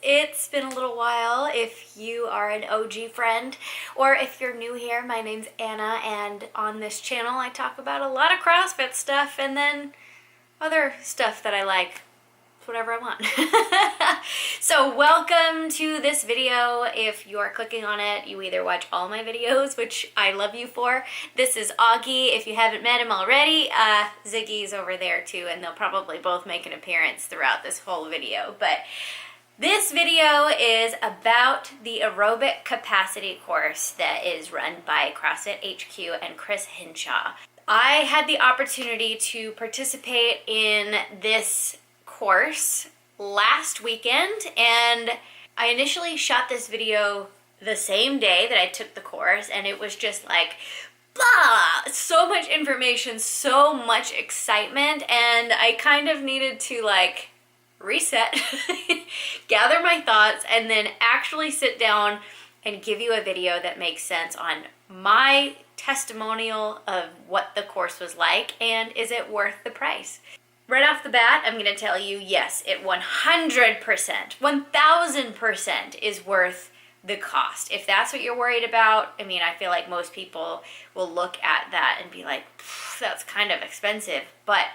It's been a little while. If you are an OG friend or if you're new here, my name's Anna, and on this channel I talk about a lot of CrossFit stuff and then other stuff that I like. It's whatever I want. So welcome to this video. If you're clicking on it, you either watch all my videos, which I love you for. This is Augie. If you haven't met him already, Ziggy's over there too, and they'll probably both make an appearance throughout this whole video. But this video is about the Aerobic Capacity Course that is run by CrossFit HQ and Chris Hinshaw. I had the opportunity to participate in this course last weekend, and I initially shot this video the same day that I took the course, and it was just like, blah! So much information, so much excitement, and I kind of needed to like reset, gather my thoughts, and then actually sit down and give you a video that makes sense on my testimonial of what the course was like and is it worth the price. Right off the bat, I'm going to tell you, yes, it 100%, 1000% is worth the cost. If that's what you're worried about, I mean, I feel like most people will look at that and be like, that's kind of expensive, but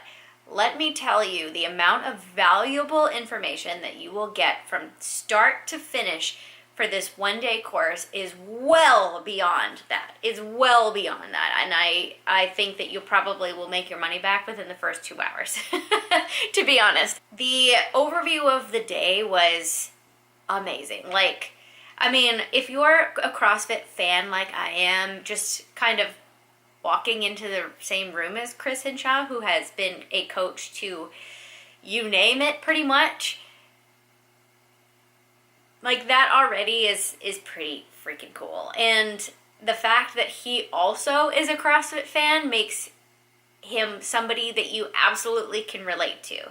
let me tell you, the amount of valuable information that you will get from start to finish for this one-day course is well beyond that. Is well beyond that. And I think that you probably will make your money back within the first 2 hours, to be honest. The overview of the day was amazing. Like, I mean, if you're a CrossFit fan like I am, just kind of walking into the same room as Chris Hinshaw, who has been a coach to you name it pretty much, like that already is pretty freaking cool. And the fact that he also is a CrossFit fan makes him somebody that you absolutely can relate to.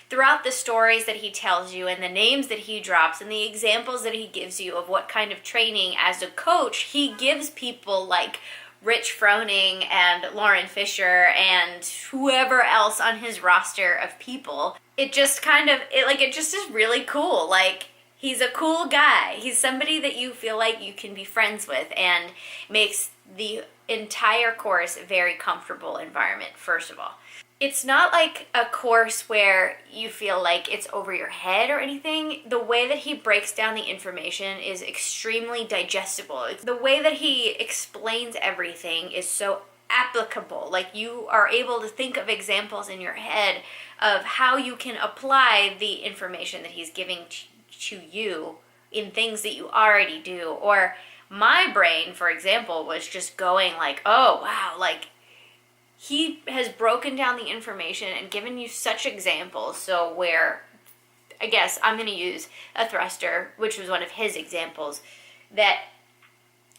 Throughout the stories that he tells you and the names that he drops and the examples that he gives you of what kind of training as a coach, he gives people like Rich Froning and Lauren Fisher and whoever else on his roster of people. It just kind of, it just is really cool. Like, he's a cool guy. He's somebody that you feel like you can be friends with, and makes the entire course a very comfortable environment, first of all. It's not like a course where you feel like it's over your head or anything. The way that he breaks down the information is extremely digestible. The way that he explains everything is so applicable. Like, you are able to think of examples in your head of how you can apply the information that he's giving to you in things that you already do. Or my brain, for example, was just going like, oh wow, like he has broken down the information and given you such examples. So where, I guess I'm going to use a thruster, which was one of his examples, that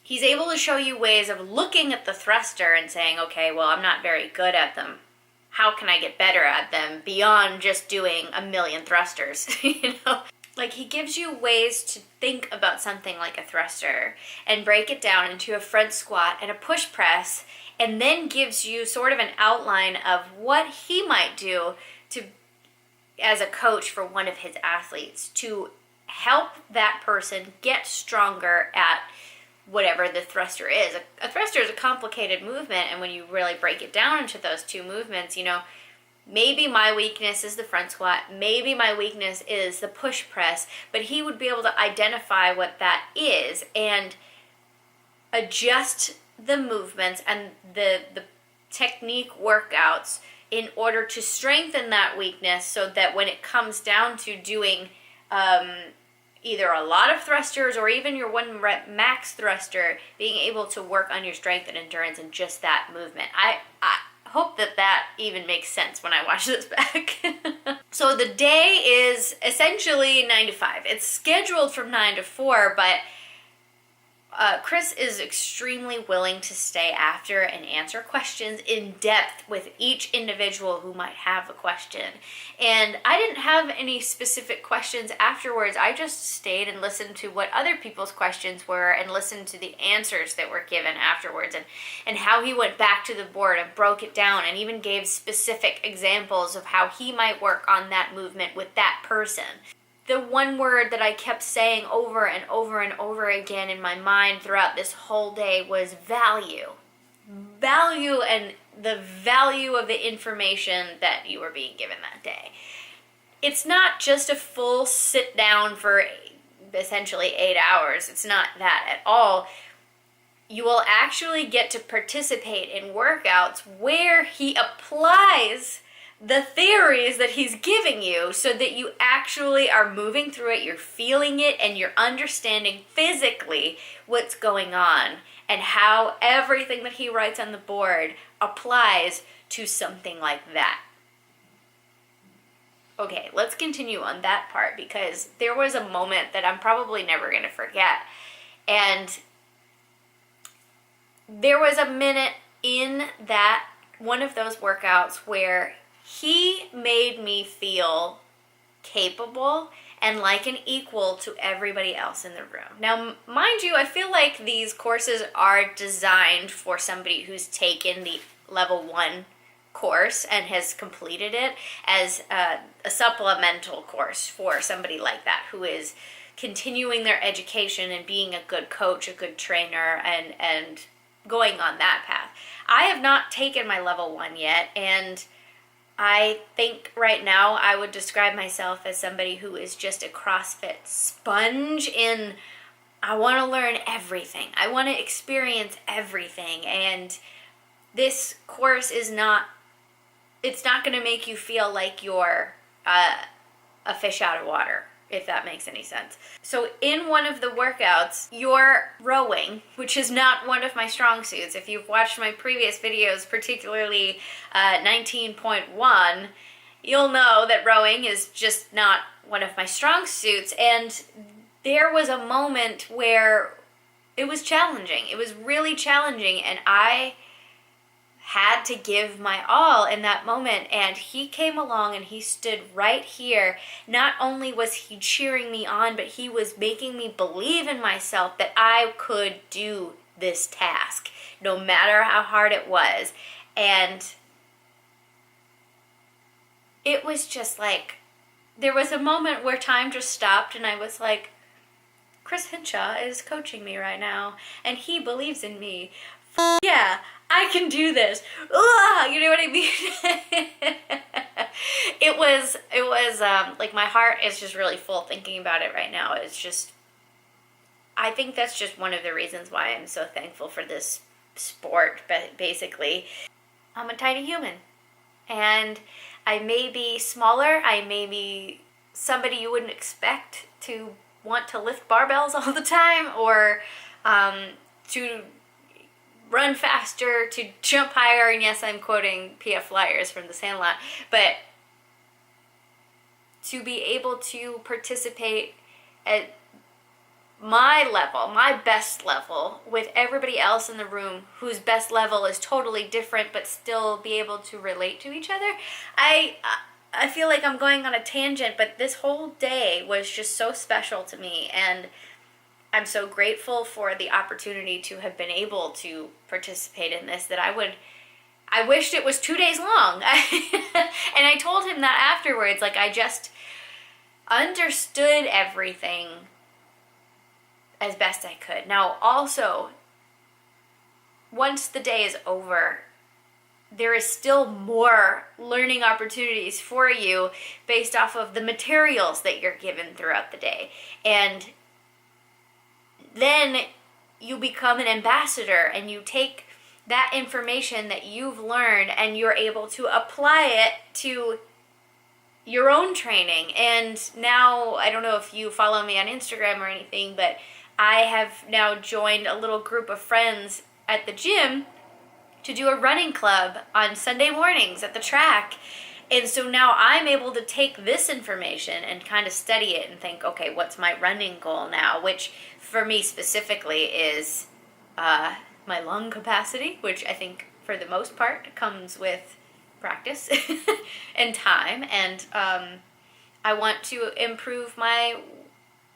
he's able to show you ways of looking at the thruster and saying, okay, well, I'm not very good at them. How can I get better at them beyond just doing a million thrusters, you know? Like, he gives you ways to think about something like a thruster and break it down into a front squat and a push press, and then gives you sort of an outline of what he might do to, as a coach for one of his athletes, to help that person get stronger at whatever the thruster is. A thruster is a complicated movement, and when you really break it down into those two movements, you know, maybe my weakness is the front squat, maybe my weakness is the push press, but he would be able to identify what that is and adjust the movements and the technique workouts in order to strengthen that weakness, so that when it comes down to doing either a lot of thrusters or even your 1 rep max thruster, being able to work on your strength and endurance in just that movement. I hope that even makes sense when I watch this back. So the day is essentially 9 to 5. It's scheduled from 9 to 4, but Chris is extremely willing to stay after and answer questions in depth with each individual who might have a question. And I didn't have any specific questions afterwards. I just stayed and listened to what other people's questions were and listened to the answers that were given afterwards, and how he went back to the board and broke it down and even gave specific examples of how he might work on that movement with that person. the one word that I kept saying over and over and over again in my mind throughout this whole day was value. Value, and the value of the information that you were being given that day. It's not just a full sit down for essentially 8 hours. It's not that at all. You will actually get to participate in workouts where he applies the theories that he's giving you, so that you actually are moving through it, you're feeling it, and you're understanding physically what's going on and how everything that he writes on the board applies to something like that. Okay, let's continue on that part, because there was a moment that I'm probably never going to forget. And there was a minute in that one of those workouts where he made me feel capable and like an equal to everybody else in the room. Now, mind you, I feel like these courses are designed for somebody who's taken the level 1 course and has completed it as a supplemental course for somebody like that who is continuing their education and being a good coach, a good trainer, and going on that path. I have not taken my level 1 yet, and I think right now I would describe myself as somebody who is just a CrossFit sponge in, I want to learn everything. I want to experience everything. And this course is not, it's not going to make you feel like you're a fish out of water, if that makes any sense. So in one of the workouts, you're rowing, which is not one of my strong suits. If you've watched my previous videos, particularly 19.1, you'll know that rowing is just not one of my strong suits. And there was a moment where it was challenging. It was really challenging, and I had to give my all in that moment. And he came along and he stood right here. Not only was he cheering me on, but he was making me believe in myself that I could do this task, no matter how hard it was. And it was just like, there was a moment where time just stopped, and I was like, Chris Hinshaw is coaching me right now, and he believes in me. Yeah, I can do this. Ugh, you know what I mean? It was like, my heart is just really full thinking about it right now. It's just, I think that's just one of the reasons why I'm so thankful for this sport. But basically, I'm a tiny human, and I may be smaller. I may be somebody you wouldn't expect to want to lift barbells all the time, or to run faster, to jump higher. And yes, I'm quoting P.F. Flyers from The Sandlot, but to be able to participate at my level, my best level, with everybody else in the room whose best level is totally different, but still be able to relate to each other. I feel like I'm going on a tangent, but this whole day was just so special to me, and I'm so grateful for the opportunity to have been able to participate in this, that I wished it was 2 days long. And I told him that afterwards, like, I just understood everything as best I could. Now, also, once the day is over, there is still more learning opportunities for you based off of the materials that you're given throughout the day. And then you become an ambassador, and you take that information that you've learned and you're able to apply it to your own training. And now, I don't know if you follow me on Instagram or anything, but I have now joined a little group of friends at the gym to do a running club on Sunday mornings at the track. And so now I'm able to take this information and kind of study it and think, okay, what's my running goal now? Which for me specifically is my lung capacity, which I think for the most part comes with practice and time. And I want to improve my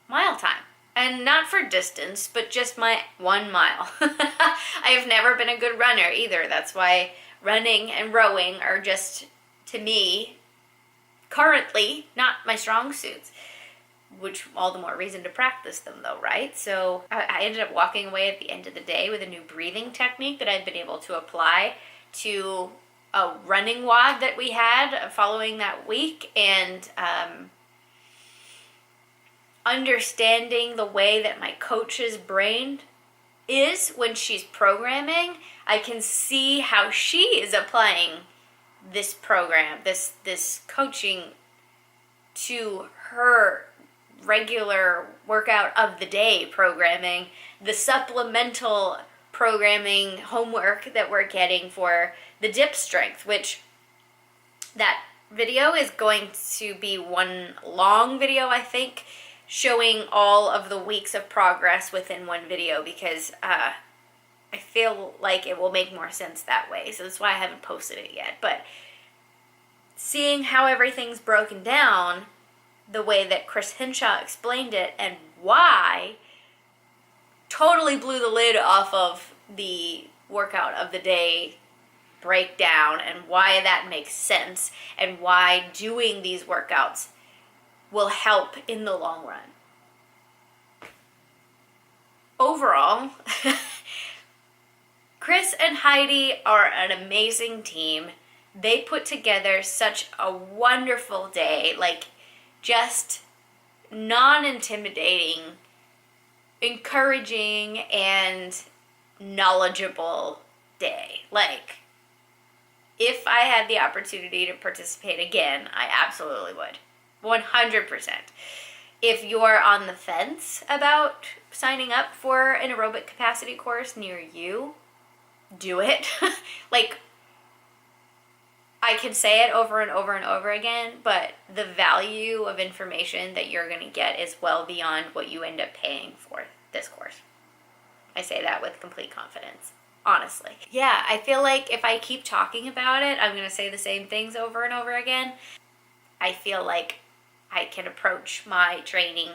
mile time. And not for distance, but just my 1 mile. I have never been a good runner either. That's why running and rowing are just, to me, currently not my strong suits. which all the more reason to practice them though, right? So I ended up walking away at the end of the day with a new breathing technique that I've been able to apply to a running WOD that we had following that week, and understanding the way that my coach's brain is when she's programming. I can see how she is applying this program, this coaching, to her regular workout of the day programming, the supplemental programming homework that we're getting for the dip strength, which that video is going to be one long video, I think, showing all of the weeks of progress within one video, because I feel like it will make more sense that way. So that's why I haven't posted it yet. But seeing how everything's broken down, the way that Chris Hinshaw explained it, and why, totally blew the lid off of the workout of the day breakdown, and why that makes sense, and why doing these workouts will help in the long run. Overall, Chris and Heidi are an amazing team. They put together such a wonderful day, like just non-intimidating, encouraging, and knowledgeable day. Like, if I had the opportunity to participate again, I absolutely would. 100%. If you're on the fence about signing up for an aerobic capacity course near you, do it. Like, I can say it over and over and over again, but the value of information that you're going to get is well beyond what you end up paying for this course. I say that with complete confidence, honestly. Yeah, I feel like if I keep talking about it, I'm going to say the same things over and over again. I feel like I can approach my training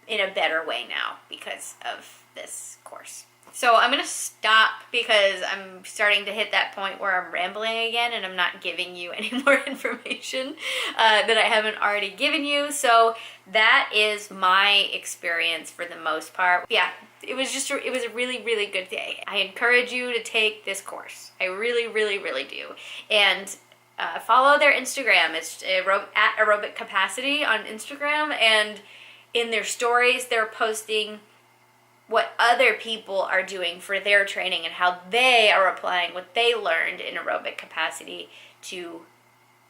in a better way now because of this course. So I'm going to stop because I'm starting to hit that point where I'm rambling again and I'm not giving you any more information that I haven't already given you. So that is my experience for the most part. Yeah, it was a really, really good day. I encourage you to take this course. I really, really, really do. And follow their Instagram. It's at Aerobic Capacity on Instagram, and in their stories they're posting what other people are doing for their training and how they are applying what they learned in aerobic capacity to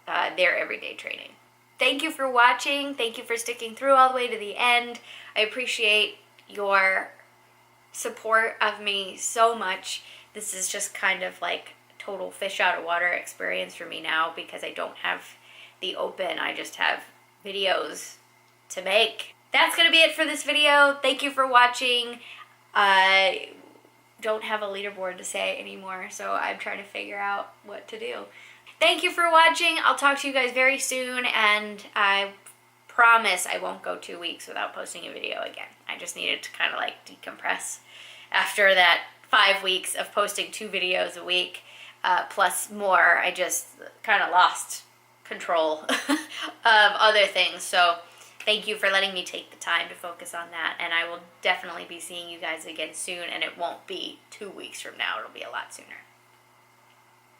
their everyday training. Thank you for watching. Thank you for sticking through all the way to the end. I appreciate your support of me so much. This is just kind of like total fish out of water experience for me now because I don't have the open. I just have videos to make. That's going to be it for this video. Thank you for watching. I don't have a leaderboard to say anymore, so I'm trying to figure out what to do. Thank you for watching. I'll talk to you guys very soon, and I promise I won't go 2 weeks without posting a video again. I just needed to kind of like decompress after that 5 weeks of posting 2 videos a week, plus more. I just kind of lost control of other things, so thank you for letting me take the time to focus on that, and I will definitely be seeing you guys again soon, and it won't be 2 weeks from now. It'll be a lot sooner.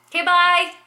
Okay, bye!